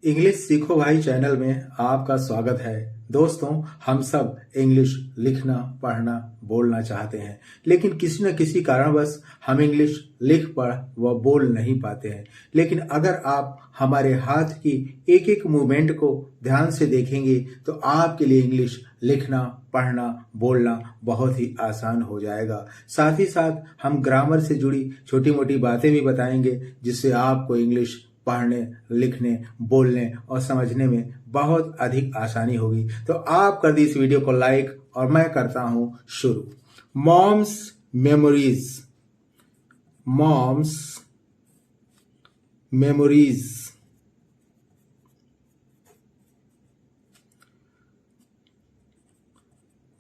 English सीखो भाई channel में आपका स्वागत है। दोस्तों, हम सब इंग्लिश लिखना, पढ़ना, बोलना चाहते हैं, लेकिन किसी न किसी कारणवश हम इंग्लिश लिख पढ़ व बोल नहीं पाते हैं। लेकिन अगर आप हमारे हाथ की एक एक मूवमेंट को ध्यान से देखेंगे तो आपके लिए इंग्लिश लिखना, पढ़ना, बोलना बहुत ही आसान हो जाएगा। साथ ही साथ हम ग्रामर से जुड़ी छोटी मोटी बातें भी बताएंगे, जिससे आपको इंग्लिश पढ़ने, लिखने, बोलने और समझने में बहुत अधिक आसानी होगी। तो आप कर दी इस वीडियो को लाइक और मैं करता हूं शुरू। Mom's memories. Mom's memories.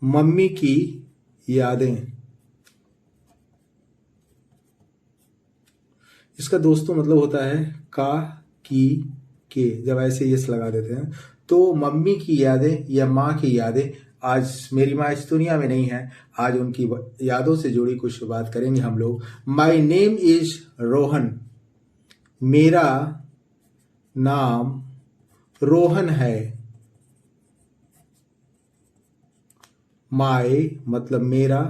Mummy की यादें। इसका दोस्तों मतलब होता है का, की, के। जब ऐसे यस लगा देते हैं तो मम्मी की यादें या माँ की यादें। आज मेरी माँ इस दुनिया में नहीं है, आज उनकी यादों से जुड़ी कुछ बात करेंगे हम लोग। My name is Rohan. मेरा नाम रोहन है। माई मतलब मेरा,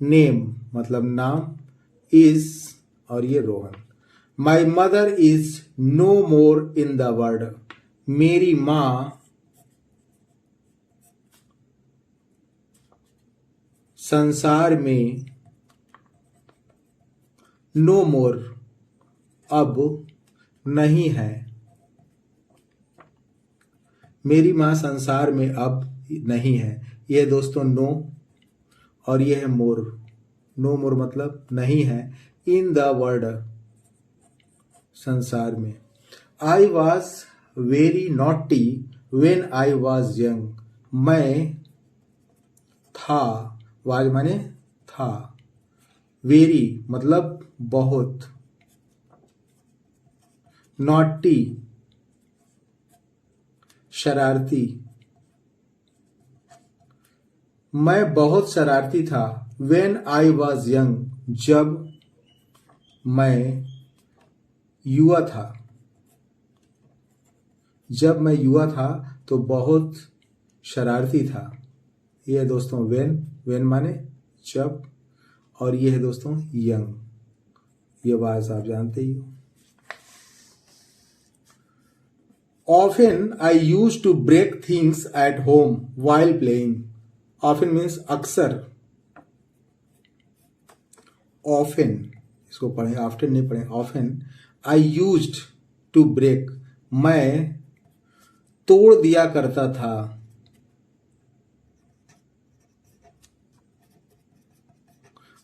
नेम मतलब नाम, इज और ये Rohan. My mother is no more in the world. मेरी मां संसार में, नो मोर अब नहीं है। मेरी मां संसार में अब नहीं है। यह दोस्तों नो और यह है मोर। नो मोर मतलब नहीं है, इन द वर्ल्ड संसार में। I was very naughty when I was young. मैं था, वाज माने था, वेरी मतलब बहुत, नॉटी शरारती। मैं बहुत शरारती था। वेन आई वॉज यंग जब मैं युवा था। जब मैं युवा था तो बहुत शरारती था। ये है दोस्तों वेन। वेन माने जब, और ये है दोस्तों यंग। ये बात आप जानते ही हो। Often I use to break things at home while playing. Often means अक्सर। ऑफन इसको पढ़ें, आफ्टन नहीं पढ़ें, often. I used to break मैं तोड़ दिया करता था।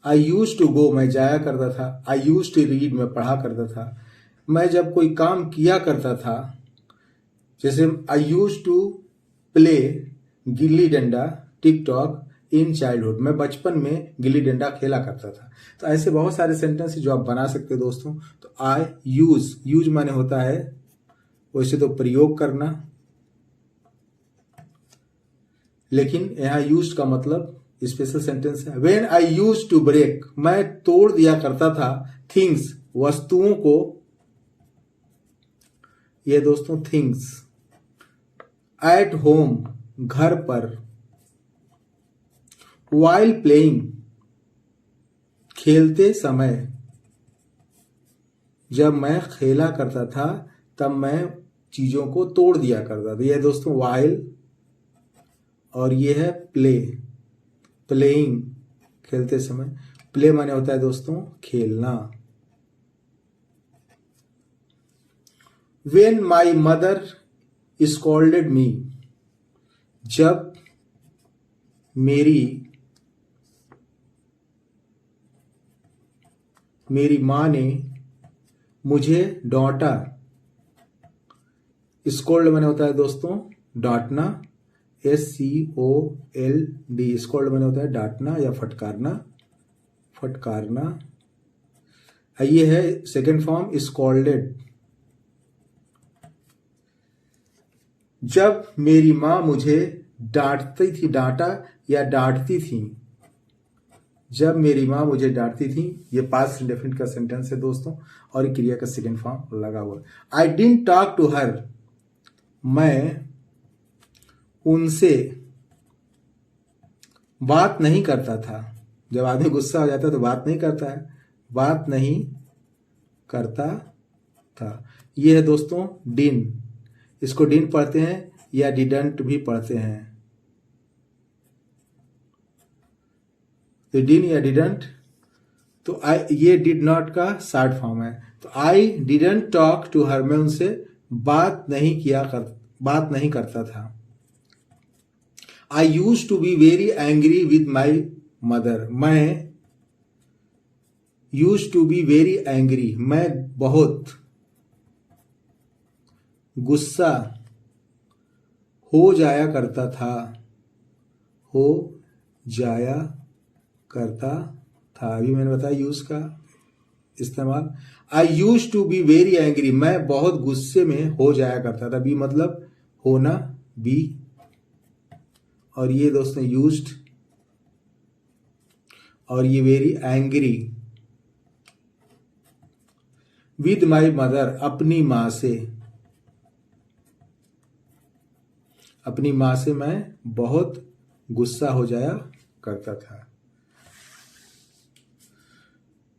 आई यूज टू गो मैं जाया करता था। आई यूज टू रीड मैं पढ़ा करता था। मैं जब कोई काम किया करता था, जैसे आई use to play gilli danda TikTok in childhood. मैं बचपन में गिल्ली डंडा खेला करता था। तो ऐसे बहुत सारे सेंटेंस जो आप बना सकते हो दोस्तों। तो आई यूज, यूज माने होता है वैसे तो प्रयोग करना, लेकिन यहां यूज का मतलब स्पेशल सेंटेंस है। When I use to break मैं तोड़ दिया करता था थिंग्स वस्तुओं को। ये दोस्तों थिंग्स। एट होम घर पर। वाइल प्लेइंग खेलते समय। जब मैं खेला करता था तब मैं चीजों को तोड़ दिया करता था। यह दोस्तों वाइल और ये है प्ले। प्लेइंग खेलते समय। प्ले माने होता है दोस्तों खेलना। वेन माई मदर स्कॉल्डेड मी जब मेरी मां ने मुझे डांटा। स्कॉल्ड माने होता है दोस्तों डांटना। SCOLD। स्कॉल्ड माने होता है डांटना या फटकारना। फटकारना। ये है सेकेंड फॉर्म स्कॉल्डेड। जब मेरी मां मुझे डांटती थी, डांटा या डांटती थी। जब मेरी मां मुझे डांटती थी। ये पास्ट इंडेफिनिट का सेंटेंस है दोस्तों और क्रिया का सेकेंड फॉर्म लगा हुआ। I didn't talk to her मैं उनसे बात नहीं करता था। जब आदमी गुस्सा हो जाता है तो बात नहीं करता है, बात नहीं करता था। ये है दोस्तों डिन। इसको डिन पढ़ते हैं या डिडंट भी पढ़ते हैं। तो डिन या डिडंट, तो ये डिड नॉट का शॉर्ट फॉर्म है। तो I didn't talk to her, मैं उनसे बात नहीं करता था। I use to be very angry with my mother, मैं use to be very angry, मैं बहुत गुस्सा हो जाया करता था, हो जाया करता था। अभी मैंने बताया यूज का इस्तेमाल। I use to be very angry, मैं बहुत गुस्से में हो जाया करता था। बी मतलब होना, बी। और ये दोस्तों यूज्ड, और ये very angry with my mother, अपनी मां से, अपनी मां से मैं बहुत गुस्सा हो जाया करता था।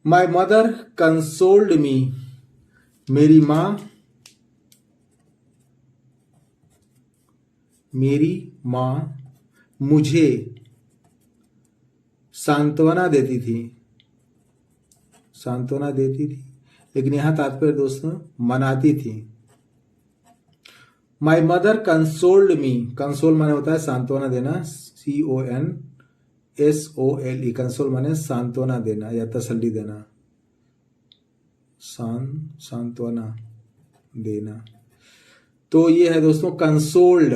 माई मदर कंसोल्ड मी, मेरी मां मुझे सांत्वना देती थी, लेकिन यहां तात्पर्य दोस्तों मनाती थी। My mother consoled me, console माने होता है सांत्वना देना, CONSOLE, कंसोल माने सांत्वना देना या तसल्ली देना, सांत्वना देना। तो ये है दोस्तों consoled.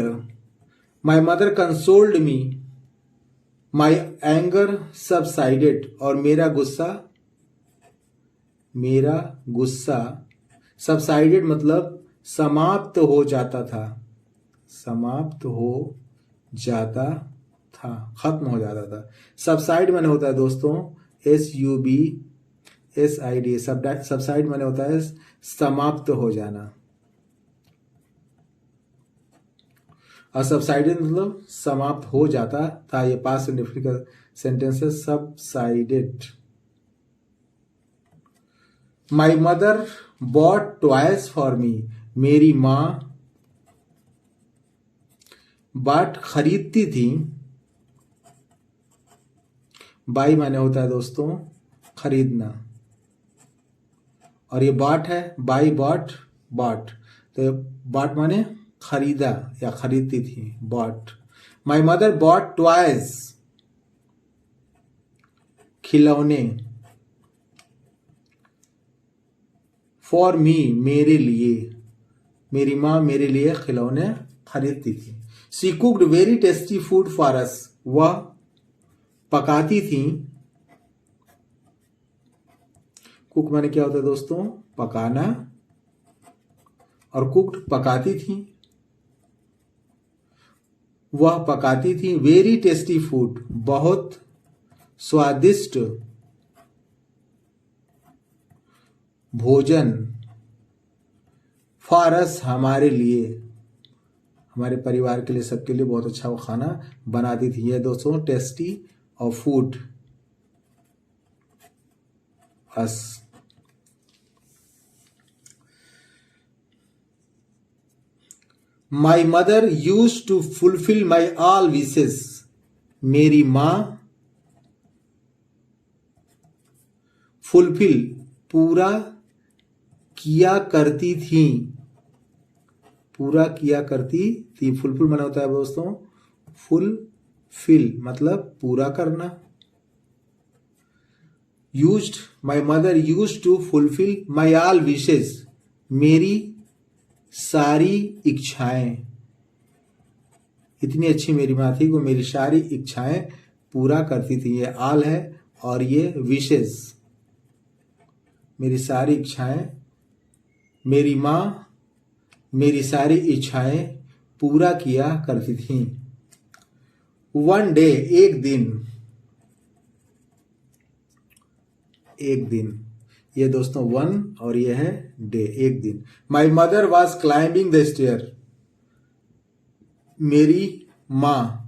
My mother consoled me, my anger subsided, और मेरा गुस्सा सबसाइडेड मतलब समाप्त हो जाता था, खत्म हो जाता था। सबसाइड माने होता है दोस्तों SUBSID, सबसाइड माने होता है समाप्त हो जाना, और सबसाइडेड मतलब समाप्त हो जाता था। ये पास्ट इंडेफिनिट का सेंटेंस है, subsided. My mother bought toys for me, मेरी मां बाट खरीदती थी। बाई माने होता है दोस्तों खरीदना, और ये बाट है, बाई बॉट, तो बाट माने खरीदा या खरीदती थी, bought. My mother bought toys, खिलौने, फॉर मी, मेरे लिए, मेरी मां मेरे लिए खिलौने खरीदती थी। She cooked very tasty food for us, वह पकाती थी। कुक माने क्या होता है दोस्तों पकाना, और कुक्ड पकाती थी, वह पकाती थी। वेरी टेस्टी फूड, बहुत स्वादिष्ट भोजन, फॉर अस, हमारे लिए, हमारे परिवार के लिए, सबके लिए बहुत अच्छा वो खाना बनाती थी। ये दोस्तों टेस्टी और food, us. My mother use to fulfil my all wishes, मेरी मां फुलफिल पूरा किया करती थी, फुलफिल माना होता है दोस्तों फुलफिल मतलब पूरा करना। Used, my mother use to fulfil my all wishes, मेरी सारी इच्छाएं, इतनी अच्छी मेरी मां थी वो मेरी सारी इच्छाएं पूरा करती थी। ये ऑल है और ये विशेस, मेरी सारी इच्छाएं, मेरी मां मेरी सारी इच्छाएं पूरा किया करती थी। वन डे, एक दिन, ये दोस्तों वन और ये है डे, एक दिन। My mother was climbing the stair, मेरी माँ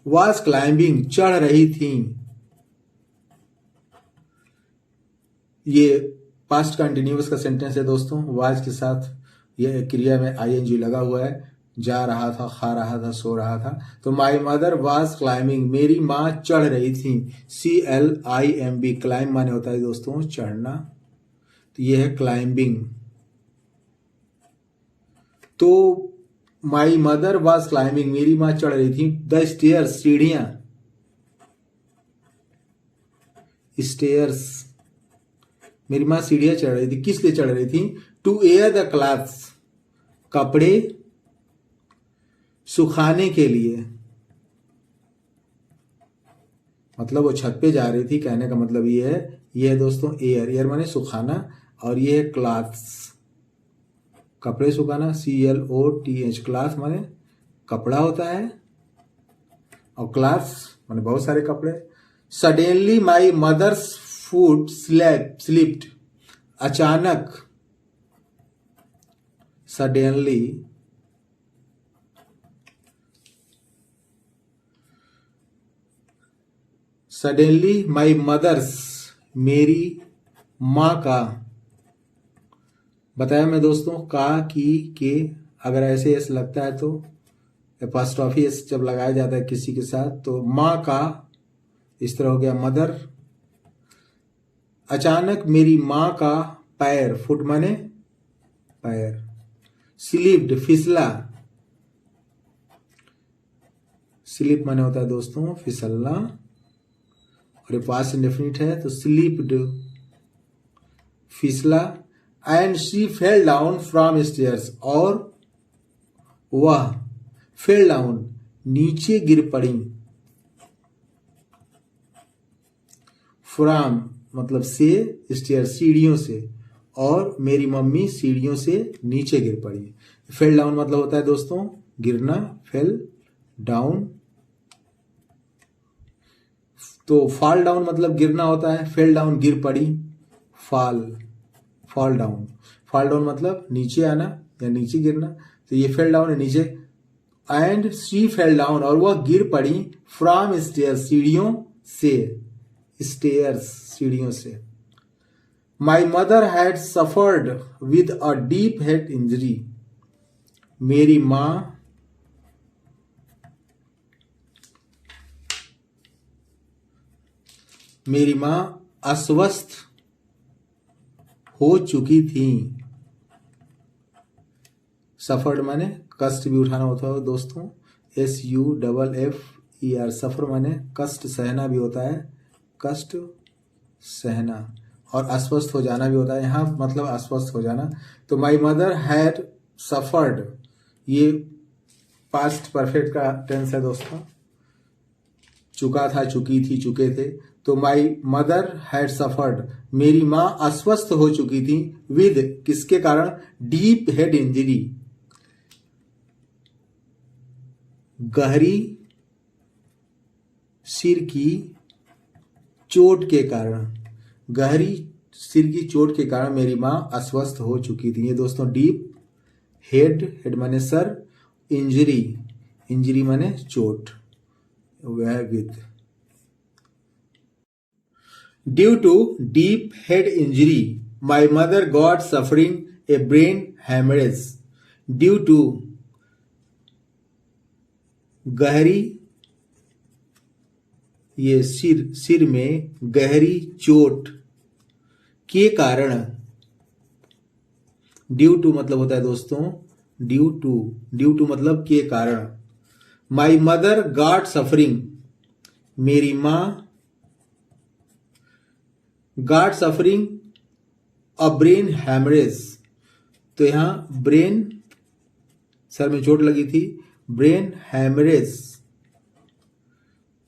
वाज क्लाइंबिंग चढ़ रही थी। ये पास्ट कंटिन्यूअस का सेंटेंस है दोस्तों। वाज के साथ यह क्रिया में आईएनजी लगा हुआ है। जा रहा था, खा रहा था, सो रहा था। तो माई मदर वाज क्लाइंबिंग, मेरी माँ चढ़ रही थी। CLIMB, क्लाइंब माने होता है दोस्तों चढ़ना, तो ये है क्लाइंबिंग। तो माई मदर वाज क्लाइंबिंग, मेरी माँ चढ़ रही थी द स्टेयर्स, सीढ़ियां। स्टेयर्स, मेरी माँ सीढ़ियां चढ़ रही थी। किस लिए चढ़ रही थी? टू एयर द क्लॉथ्स, कपड़े सुखाने के लिए। मतलब वो छत पे जा रही थी, कहने का मतलब ये है दोस्तों एयर। एयर माने सुखाना, और ये है क्लॉथ्स, कपड़े सुखाना। CLOTH, क्लॉथ माने कपड़ा होता है, और क्लॉथ्स माने बहुत सारे कपड़े। Suddenly my mother's foot slipped, अचानक। सडनली, सडनली माई मदर्स, मेरी माँ का, बताया मैं दोस्तों का, की, के, अगर ऐसे एस लगता है तो एपॉस्ट्रोफी एस जब लगाया जाता है किसी के साथ तो माँ का, इस तरह हो गया मदर। अचानक मेरी माँ का पैर, फुट माने पैर, स्लिप्ड फिसला, स्लिप माने होता है दोस्तों फिसलना, और ये पास्ट इंडेफिनिट है तो स्लिप्ड, फिसला। And she fell down from stairs, और वह फेल डाउन, नीचे गिर पड़ी। फ्रॉम मतलब से, स्टेयर सीढ़ियों से, और मेरी मम्मी सीढ़ियों से नीचे गिर पड़ी। फेल डाउन मतलब होता है दोस्तों गिरना, फेल डाउन। तो फॉल डाउन मतलब गिरना होता है, फेल डाउन गिर पड़ी, फॉल डाउन। फॉल डाउन मतलब नीचे आना या नीचे गिरना, तो ये फेल डाउन है नीचे। एंड शी फेल डाउन, और वह गिर पड़ी, फ्रॉम स्टेयर्स, सीढ़ियों से, स्टेयर्स सीढ़ियों से। My mother had suffered with a deep head injury, मेरी माँ अस्वस्थ हो चुकी थी। सफर्ड माने कष्ट भी उठाना होता है दोस्तों, SUFFER, सफर माने कष्ट सहना भी होता है, कष्ट सहना, और अस्वस्थ हो जाना भी होता है, यहाँ मतलब अस्वस्थ हो जाना। तो माई मदर हैड सफर्ड, ये पास्ट परफेक्ट का टेंस है दोस्तों, चुका था, चुकी थी, चुके थे। तो माई मदर हैड सफर्ड, मेरी माँ अस्वस्थ हो चुकी थी, विद किसके कारण? डीप हेड इंजरी, गहरी सिर की चोट के कारण। गहरी सिर की चोट के कारण मेरी माँ अस्वस्थ हो चुकी थी। ये दोस्तों डीप हेड, हेड माने सर, इंजरी, इंजरी माने चोट, वह विद। Due to deep head injury my mother got suffering a brain haemorrhage. Due to गहरी, ये सिर में गहरी चोट के कारण। ड्यू टू मतलब होता है दोस्तों ड्यू टू मतलब के कारण। माई मदर गॉट सफरिंग, मेरी मां got suffering a brain haemorrhage, तो यहां ब्रेन, सर में चोट लगी थी, ब्रेन हैमरेज,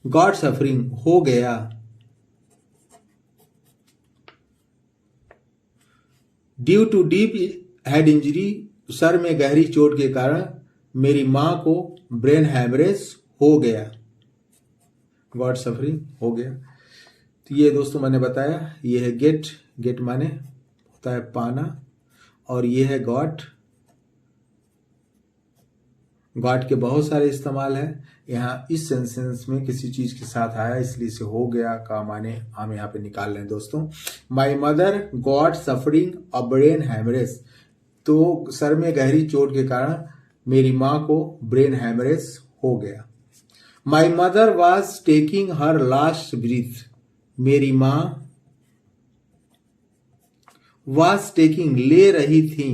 गॉट सफरिंग हो गया। Due to deep head injury, सर में गहरी चोट के कारण मेरी मां को ब्रेन हैमरेज हो गया, गॉट सफरिंग हो गया। तो ये दोस्तों मैंने बताया, ये है गेट, गेट माने होता है पाना, और ये है गॉट, गॉट के बहुत सारे इस्तेमाल है। यहाँ इस सेंटेंस में किसी चीज के साथ आया इसलिए इसे हो गया का माने हम यहाँ पे निकाल रहे हैं दोस्तों। माई mother got suffering a brain haemorrhage, तो सर में गहरी चोट के कारण मेरी माँ को ब्रेन हैमरेज हो गया। My mother was taking her last breath, मेरी माँ वॉज टेकिंग ले रही थी।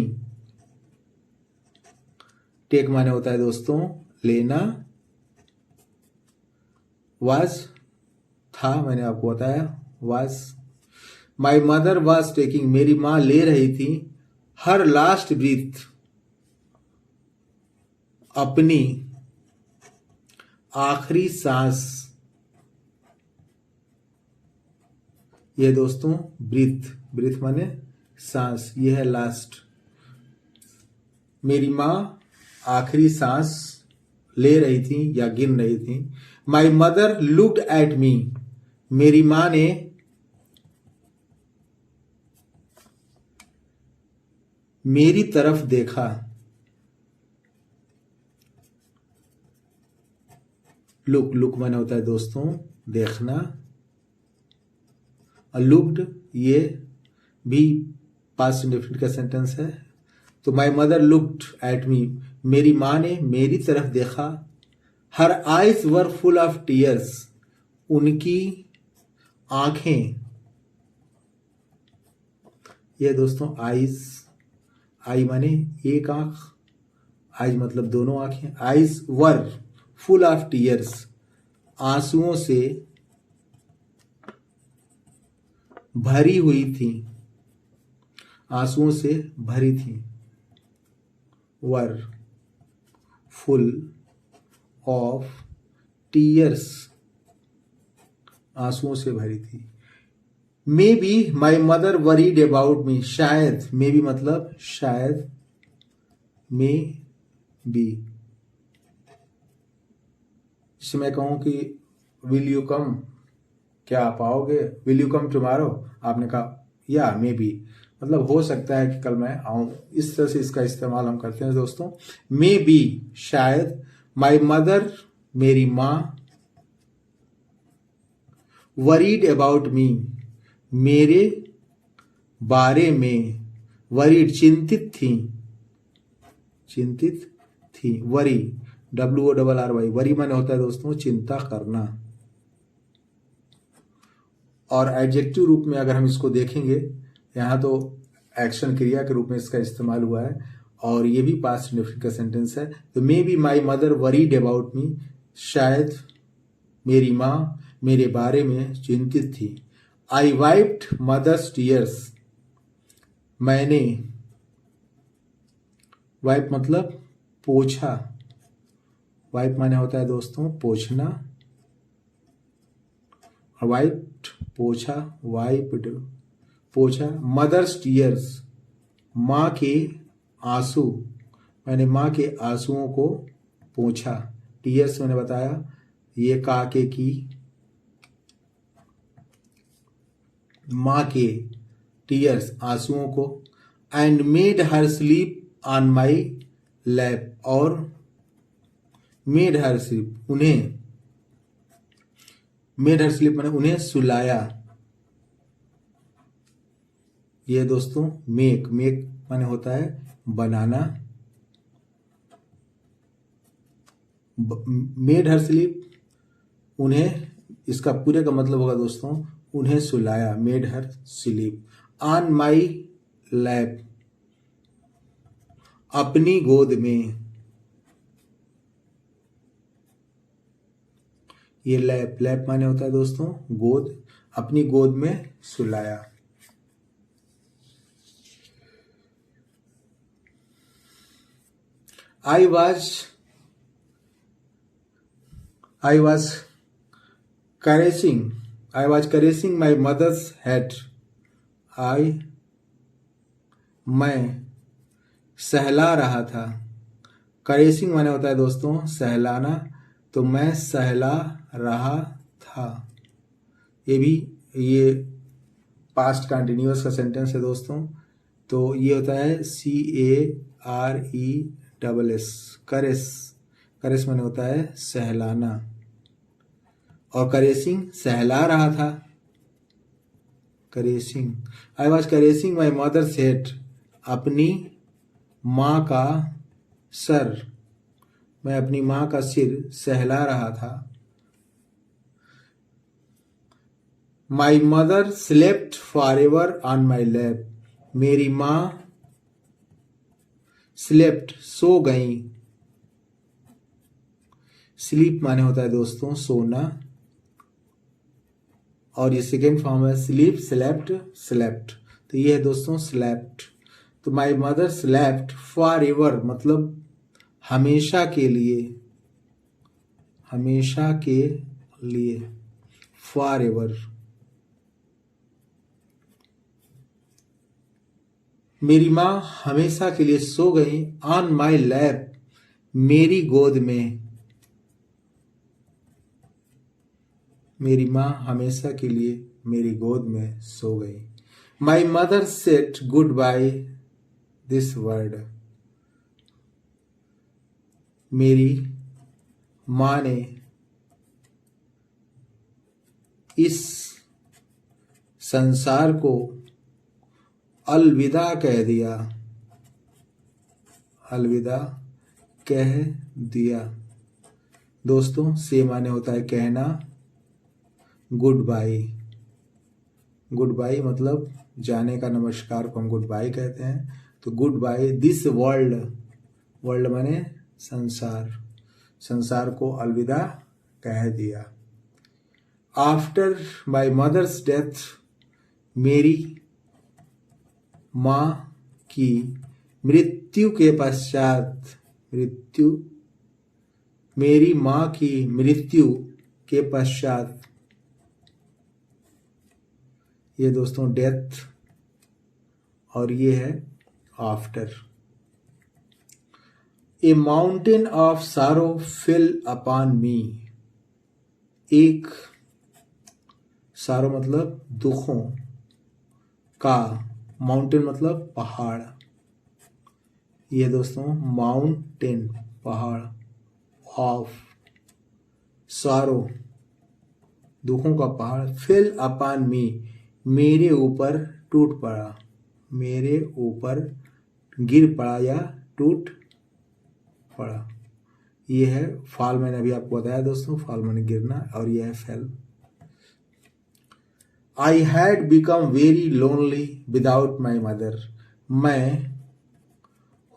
टेक माने होता है दोस्तों लेना, वॉज था मैंने आपको बताया was. My mother was taking, मेरी माँ ले रही थी हर लास्ट ब्रीथ, अपनी आखिरी सांस। ये दोस्तों ब्रीथ, ब्रीथ माने सांस, ये है लास्ट। मेरी माँ आखिरी सांस ले रही थी या गिन रही थी। My mother looked at me, मेरी माँ ने मेरी तरफ देखा। लुक, लुक माने होता है दोस्तों देखना, और लुक्ड ये भी पास्ट इंडेफिनिट का सेंटेंस है। तो my mother looked at me, मेरी माँ ने मेरी तरफ देखा। Her eyes were full of tears, उनकी आंखें, ये दोस्तों आईज, आई माने एक आंख, आईज मतलब दोनों आंखें। Eyes were full of tears, आंसुओं से भरी हुई थी, आंसुओं से भरी थी। वर फुल ऑफ टीयर्स, आंसुओं से भरी थी। May be my mother worried about me, शायद, मे बी मतलब शायद, मे बी। इससे मैं कहूं कि विल यू कम, क्या आप आओगे, विल यू कम टुमारो, आपने कहा या मे बी मतलब हो सकता है कि कल मैं आऊं, इस तरह से इसका इस्तेमाल हम करते हैं दोस्तों। मे बी शायद, माई मदर मेरी माँ, वरीड अबाउट मी मेरे बारे में, वरीड चिंतित थी, चिंतित थी। वरी WORRY, वरी माने होता है दोस्तों चिंता करना। और एडजेक्टिव रूप में अगर हम इसको देखेंगे, यहाँ तो एक्शन क्रिया के रूप में इसका इस्तेमाल हुआ है और ये भी पास्ट इंडेफिनिट का सेंटेंस है। तो may be my mother worried about me, शायद मेरी माँ मेरे बारे में चिंतित थी। आई वाइप्ड मदर्स टीयर्स, मैंने, वाइप मतलब पोछा, वाइप माने होता है दोस्तों पोछना, वाइप्ड पोछा, वाइप्ड पोछा। मदर्स टीयर्स, माँ के आंसू, मैंने माँ के आंसुओं को पोंछा। टीयर्स मैंने बताया ये काके की, माँ के टीयर्स आंसुओं को। And made her sleep on my lap, और मेड हर स्लीप उन्हें, मेड हर स्लीप मैंने उन्हें सुलाया। ये दोस्तों मेक, मेक माने होता है बनाना। मेड हर स्लीप उन्हें, इसका पूरे का मतलब होगा दोस्तों उन्हें सुलाया। Made her sleep on my lap, अपनी गोद में। ये लैप, लैप माने होता है दोस्तों गोद, अपनी गोद में सुलाया। I was caressing my mother's head. मैं सहला रहा था। करेसिंग माने होता है दोस्तों सहलाना, तो मैं सहला रहा था। ये पास्ट कंटिन्यूअस का सेंटेंस है दोस्तों। तो ये होता है CARESS, करेस, करेस माने होता है सहलाना, और करेसिंग सहला रहा था। Caressing, I was caressing my mother's head, अपनी माँ का सर, मैं अपनी माँ का सिर सहला रहा था। My mother slept for ever on my lap, मेरी माँ स्लेप्ट सो गई। स्लीप माने होता है दोस्तों सोना, और ये सेकेंड फॉर्म है स्लीप, स्लेप्ट, स्लेप्ट, तो ये है दोस्तों स्लेप्ट। तो my mother slept for ever मतलब हमेशा के लिए, हमेशा के लिए, फॉर एवर। मेरी माँ हमेशा के लिए सो गई, ऑन माई लैप, मेरी गोद में। मेरी माँ हमेशा के लिए मेरी गोद में सो गई। My mother said goodbye this word, मेरी माँ ने इस संसार को अलविदा कह दिया, अलविदा कह दिया। दोस्तों से माने होता है कहना, गुड बाय, गुड बाय मतलब जाने का नमस्कार को हम गुड बाय कहते हैं। तो goodbye this world, world माने संसार, संसार को अलविदा कह दिया। आफ्टर माई मदर्स डेथ, मेरी माँ की मृत्यु के पश्चात, मृत्यु, मेरी माँ की मृत्यु के पश्चात, ये दोस्तों डेथ और ये है after. A mountain of sorrow fill upon me, एक सारो मतलब दुखों का, माउंटेन मतलब पहाड़, ये दोस्तों माउंटेन पहाड़, ऑफ सारो दुखों का पहाड़, फिल अपॉन मी मेरे ऊपर टूट पड़ा, मेरे ऊपर गिर पड़ा या टूट पड़ा। ये है फॉल, मैंने अभी आपको बताया दोस्तों, फॉल माने गिरना, और यह है fail. I had become very lonely without my mother, मैं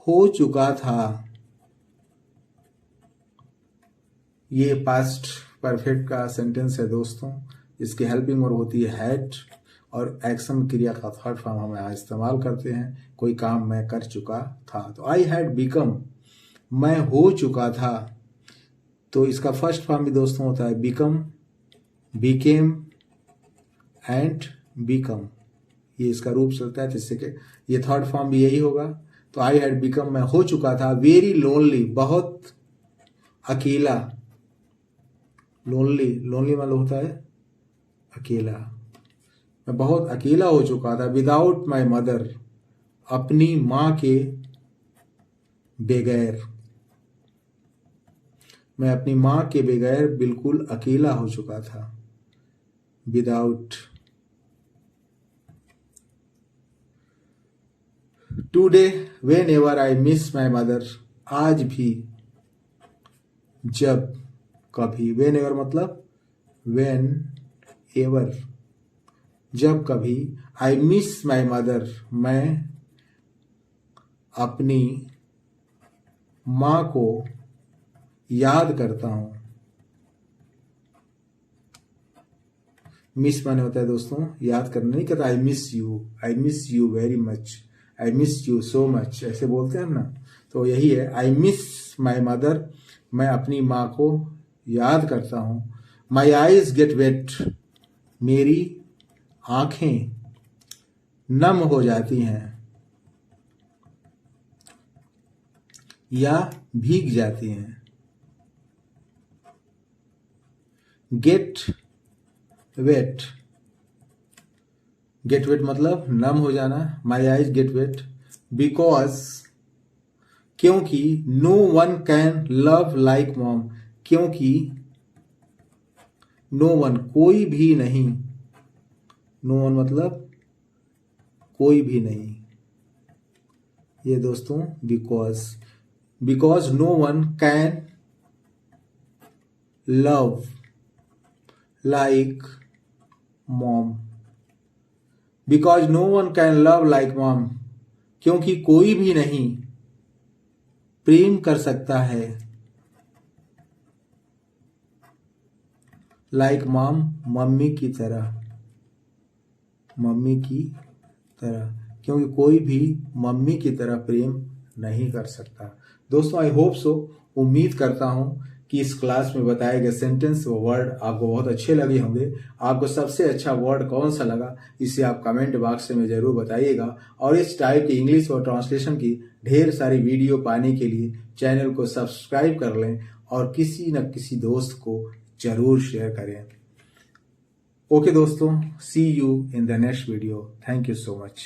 हो चुका था, ये पास्ट परफेक्ट का सेंटेंस है दोस्तों, इसकी हेल्पिंग वर्ब होती है हैड, और एक्शन क्रिया का थर्ड फॉर्म हम यहाँ इस्तेमाल करते हैं, कोई काम मैं कर चुका था। तो आई हैड बिकम मैं हो चुका था, तो इसका फर्स्ट फॉर्म भी दोस्तों होता है बिकम, बिकेम एंड बिकम, ये इसका रूप चलता है, जिससे कि ये थर्ड फॉर्म भी यही होगा। तो आई हैड बिकम मैं हो चुका था, वेरी लोनली बहुत अकेला, लोनली, लोनली मतलब होता है अकेला, मैं बहुत अकेला हो चुका था, विदाउट माई मदर अपनी माँ के बगैर, मैं अपनी माँ के बगैर बिल्कुल अकेला हो चुका था, without. Today when ever I miss my mother, आज भी जब कभी, वेन एवर मतलब वेन एवर जब कभी, आई मिस माई मदर मैं अपनी माँ को याद करता हूं। मिस माने होता है दोस्तों याद करना, नहीं कहता I miss you very much, I miss you so much, ऐसे बोलते हैं हम ना, तो यही है आई मिस माई मदर, मैं अपनी माँ को याद करता हूं। माई आईज गेट वेट, मेरी आंखें नम हो जाती हैं या भीग जाती हैं। गेट वेट, गेट वेट मतलब नम हो जाना, my eyes get wet because क्योंकि no one can love like mom, क्योंकि नो वन कोई भी नहीं, नो वन मतलब कोई भी नहीं, ये दोस्तों because no one can love like mom, because no one can love like mom, क्योंकि कोई भी नहीं प्रेम कर सकता है लाइक मॉम, मम्मी की तरह, मम्मी की तरह, क्योंकि कोई भी मम्मी की तरह प्रेम नहीं कर सकता। दोस्तों आई होप सो, उम्मीद करता हूं कि इस क्लास में बताए गए सेंटेंस व वर्ड आपको बहुत अच्छे लगे होंगे। आपको सबसे अच्छा वर्ड कौन सा लगा इसे आप कमेंट बॉक्स में जरूर बताइएगा, और इस टाइप की इंग्लिश और ट्रांसलेशन की ढेर सारी वीडियो पाने के लिए चैनल को सब्सक्राइब कर लें और किसी न किसी दोस्त को जरूर शेयर करें। ओके दोस्तों, see you in the next video. Thank you so much.